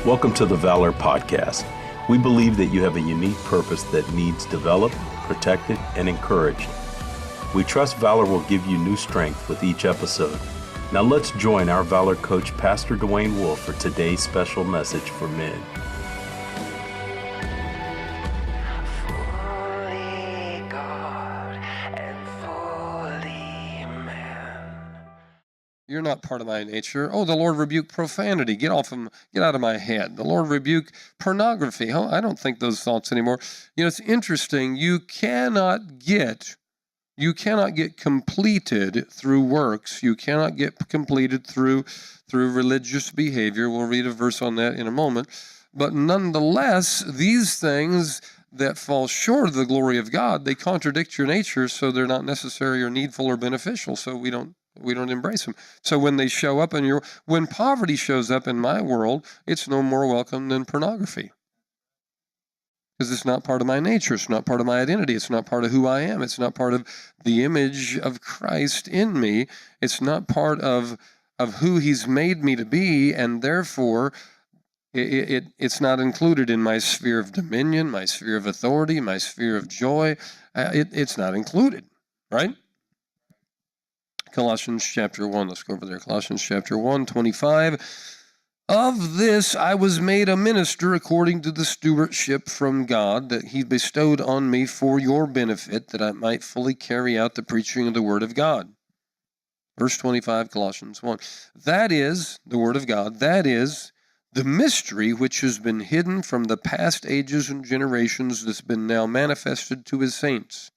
Welcome to the Valor podcast. We believe that you have a unique purpose that needs developed, protected, and encouraged. We trust Valor will give you new strength with each episode. Now let's join our Valor coach, Pastor Dwayne Wolf, for today's special message for men. You're not part of my nature. Oh, the Lord rebuke profanity. Get out of my head. The Lord rebuke pornography. Oh, I don't think those thoughts anymore. You know, it's interesting. You cannot get completed through works. You cannot get completed through religious behavior. We'll read a verse on that in a moment. But nonetheless, these things that fall short of the glory of God, they contradict your nature, so they're not necessary or needful or beneficial. So we don't embrace them. So when they show up when poverty shows up in my world, it's no more welcome than pornography. Because it's not part of my nature. It's not part of my identity. It's not part of who I am. It's not part of the image of Christ in me. It's not part of who He's made me to be, and therefore it's not included in my sphere of dominion, my sphere of authority, my sphere of joy. It's not included, right? Colossians chapter 1, let's go over there. Colossians chapter 1, 25. Of this I was made a minister according to the stewardship from God that He bestowed on me for your benefit, that I might fully carry out the preaching of the Word of God. Verse 25, Colossians 1. That is, the Word of God, that is the mystery which has been hidden from the past ages and generations that's been now manifested to His saints.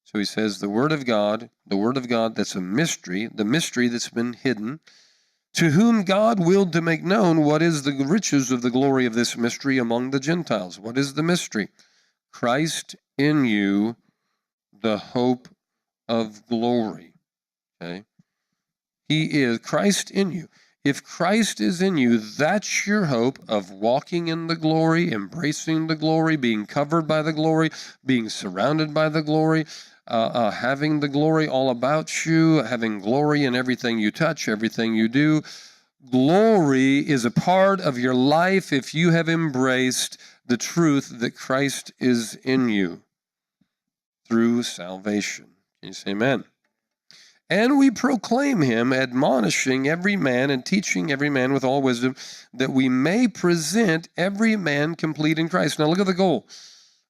So he says the Word of God, that's a mystery, the mystery that's been hidden, to whom God willed to make known what is the riches of the glory of this mystery among the Gentiles. What is the mystery? Christ in you, the hope of glory. Okay? He is Christ in you. If Christ is in you, that's your hope of walking in the glory, embracing the glory, being covered by the glory, being surrounded by the glory, having the glory all about you, having glory in everything you touch, everything you do. Glory is a part of your life if you have embraced the truth that Christ is in you through salvation. Can you say amen? And we proclaim Him, admonishing every man and teaching every man with all wisdom, that we may present every man complete in Christ. Now look at the goal.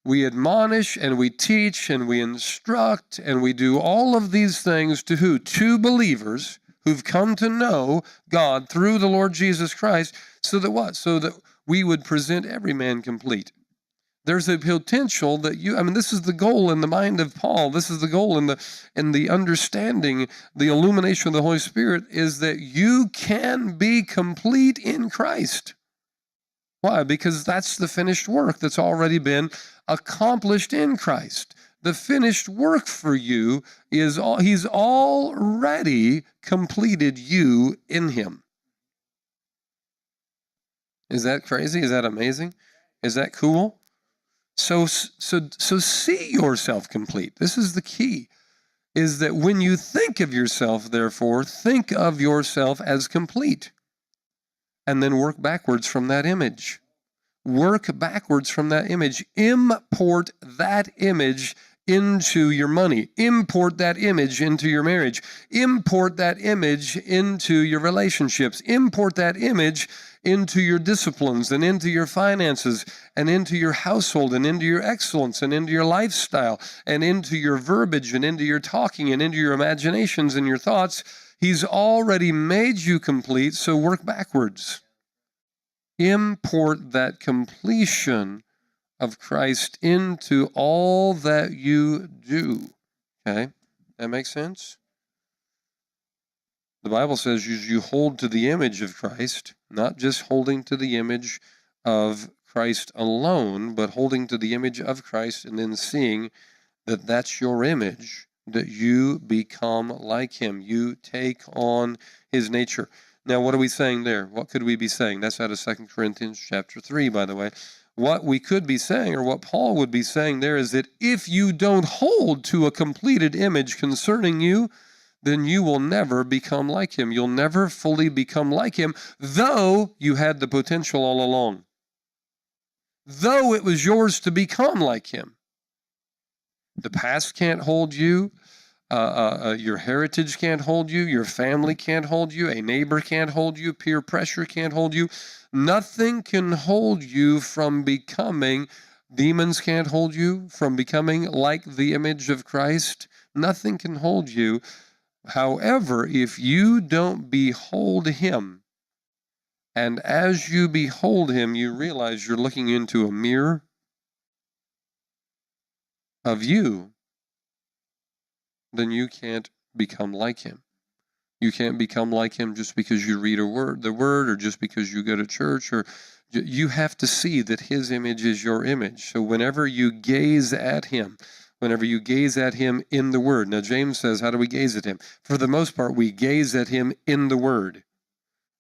We admonish and we teach and we instruct and we do all of these things to who? To believers who've come to know God through the Lord Jesus Christ, so that what? So that we would present every man complete. There's a potential that this is the goal in the mind of Paul. This is the goal in the understanding, the illumination of the Holy Spirit, is that you can be complete in Christ. Why? Because that's the finished work that's already been accomplished in Christ. The finished work for you is He's already completed you in Him. Is that crazy? Is that amazing? Is that cool? So see yourself complete. This is the key, is that when you think of yourself, therefore, think of yourself as complete. And then work backwards from that image. Work backwards from that image. Import that image into your money. Import that image into your marriage. Import that image into your relationships. Import that image into your disciplines and into your finances and into your household and into your excellence and into your lifestyle and into your verbiage and into your talking and into your imaginations and your thoughts. He's already made you complete, so work backwards. Import that completion of Christ into all that you do. Okay? That makes sense? The Bible says you hold to the image of Christ, not just holding to the image of Christ alone, but holding to the image of Christ and then seeing that that's your image, that you become like Him. You take on His nature. Now, what are we saying there? What could we be saying? That's out of 2 Corinthians chapter 3, by the way. What we could be saying, or what Paul would be saying there, is that if you don't hold to a completed image concerning you, then you will never become like him. You'll never fully become like him, though you had the potential all along. Though it was yours to become like him. The past can't hold you. Your heritage can't hold you. Your family can't hold you. A neighbor can't hold you. Peer pressure can't hold you. Nothing can hold you from becoming. Demons can't hold you from becoming like the image of Christ. Nothing can hold you. However, if you don't behold him, and as you behold him, you realize you're looking into a mirror of you, then you can't become like him. You can't become like him just because you read the word, or just because you go to church, or you have to see that his image is your image. So whenever you gaze at him, whenever you gaze at him in the word. Now James says, how do we gaze at him? For the most part, we gaze at him in the word.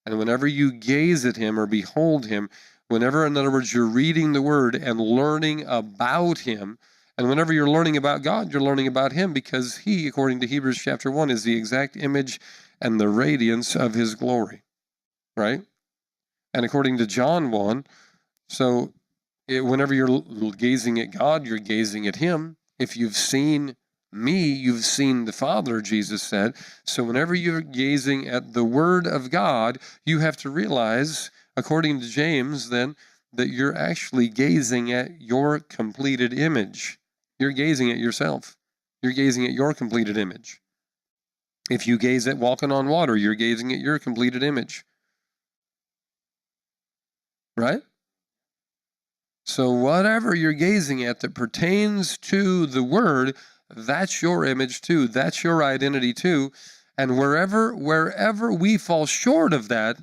And whenever you gaze at him or behold him, whenever, in other words, you're reading the word and learning about him, and whenever you're learning about God, you're learning about him, because he, according to Hebrews chapter 1, is the exact image and the radiance of his glory, right? And according to John 1, so whenever you're gazing at God, you're gazing at him. If you've seen me, you've seen the Father, Jesus said. So whenever you're gazing at the Word of God, you have to realize, according to James, then, that you're actually gazing at your completed image. You're gazing at yourself. You're gazing at your completed image. If you gaze at walking on water, you're gazing at your completed image. Right? So whatever you're gazing at that pertains to the Word, that's your image too. That's your identity too. And wherever we fall short of that,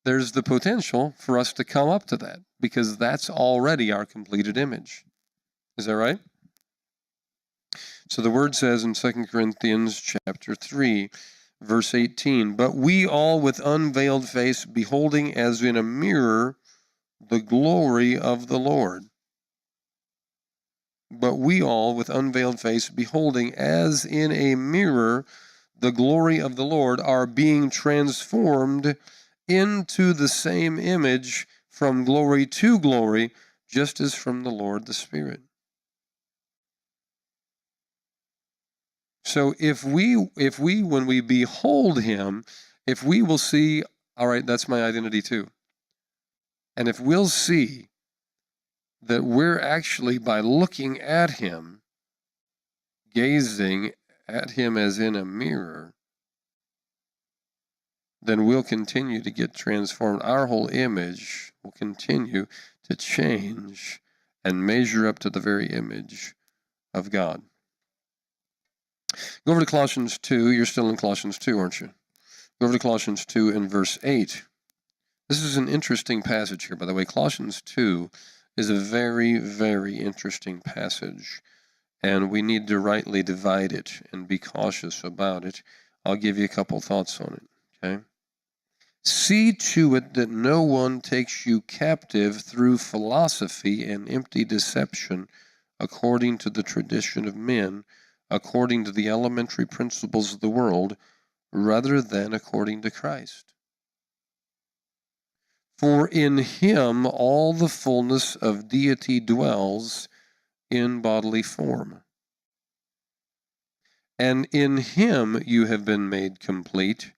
there's the potential for us to come up to that, because that's already our completed image. Is that right? So the word says in 2 Corinthians chapter 3, verse 18, but we all with unveiled face, beholding as in a mirror the glory of the Lord. But we all with unveiled face, beholding as in a mirror the glory of the Lord, are being transformed into the same image from glory to glory, just as from the Lord the Spirit. So if we, when we behold him, if we will see, all right, that's my identity too. And if we'll see that we're actually, by looking at him, gazing at him as in a mirror, then we'll continue to get transformed. Our whole image will continue to change and measure up to the very image of God. Go over to Colossians 2. You're still in Colossians 2, aren't you? Go over to Colossians 2 and verse 8. This is an interesting passage here, by the way. Colossians 2 is a very, very interesting passage, and we need to rightly divide it and be cautious about it. I'll give you a couple thoughts on it, okay? See to it that no one takes you captive through philosophy and empty deception, according to the tradition of men, according to the elementary principles of the world, rather than according to Christ. For in him all the fullness of deity dwells in bodily form. And in him you have been made complete,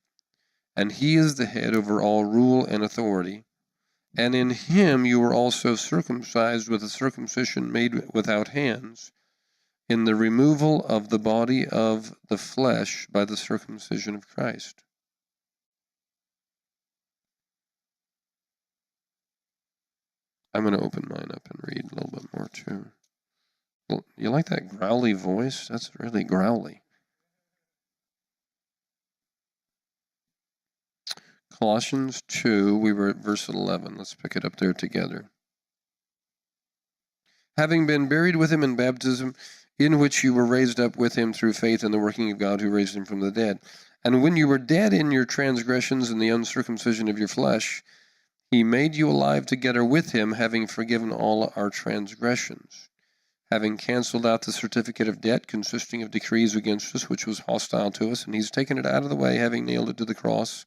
and he is the head over all rule and authority. And in him you were also circumcised with a circumcision made without hands, in the removal of the body of the flesh by the circumcision of Christ. I'm going to open mine up and read a little bit more too. Well, you like that growly voice? That's really growly. Colossians 2, we were at verse 11. Let's pick it up there together. Having been buried with him in baptism, in which you were raised up with him through faith in the working of God who raised him from the dead. And when you were dead in your transgressions and the uncircumcision of your flesh, he made you alive together with him, having forgiven all our transgressions, having canceled out the certificate of debt consisting of decrees against us, which was hostile to us, and he's taken it out of the way, having nailed it to the cross.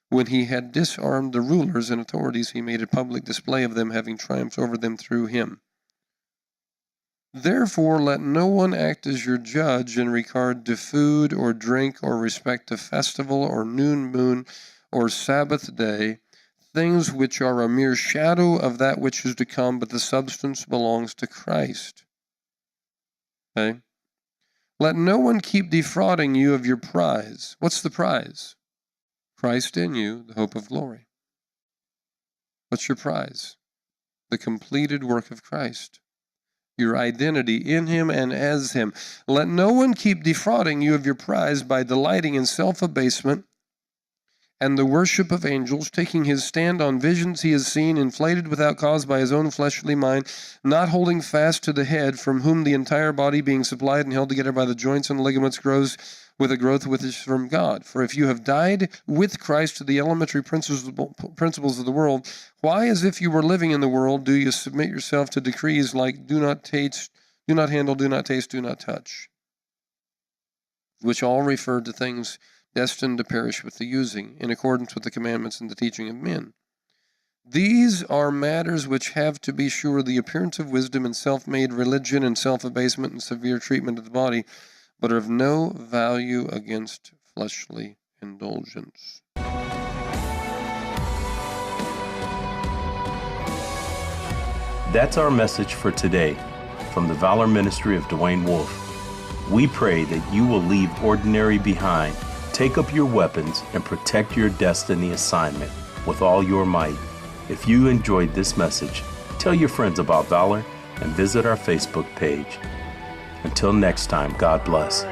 When he had disarmed the rulers and authorities, he made a public display of them, having triumphed over them through him. Therefore, let no one act as your judge in regard to food or drink or respect to festival or noon moon or Sabbath day, things which are a mere shadow of that which is to come, but the substance belongs to Christ. Okay? Let no one keep defrauding you of your prize. What's the prize? Christ in you, the hope of glory. What's your prize? The completed work of Christ. Your identity in him and as him. Let no one keep defrauding you of your prize by delighting in self-abasement and the worship of angels, taking his stand on visions he has seen, inflated without cause by his own fleshly mind, not holding fast to the head, from whom the entire body, being supplied and held together by the joints and ligaments, grows with a growth which is from God. For if you have died with Christ to the elementary principles of the world, why, as if you were living in the world, do you submit yourself to decrees like do not taste, do not handle, do not taste, do not touch, which all refer to things destined to perish with the using, in accordance with the commandments and the teaching of men. These are matters which have, to be sure, the appearance of wisdom and self-made religion and self-abasement and severe treatment of the body, but are of no value against fleshly indulgence. That's our message for today from the Valor Ministry of Dwayne Wolf. We pray that you will leave ordinary behind, take up your weapons, and protect your destiny assignment with all your might. If you enjoyed this message, tell your friends about Valor and visit our Facebook page. Until next time, God bless.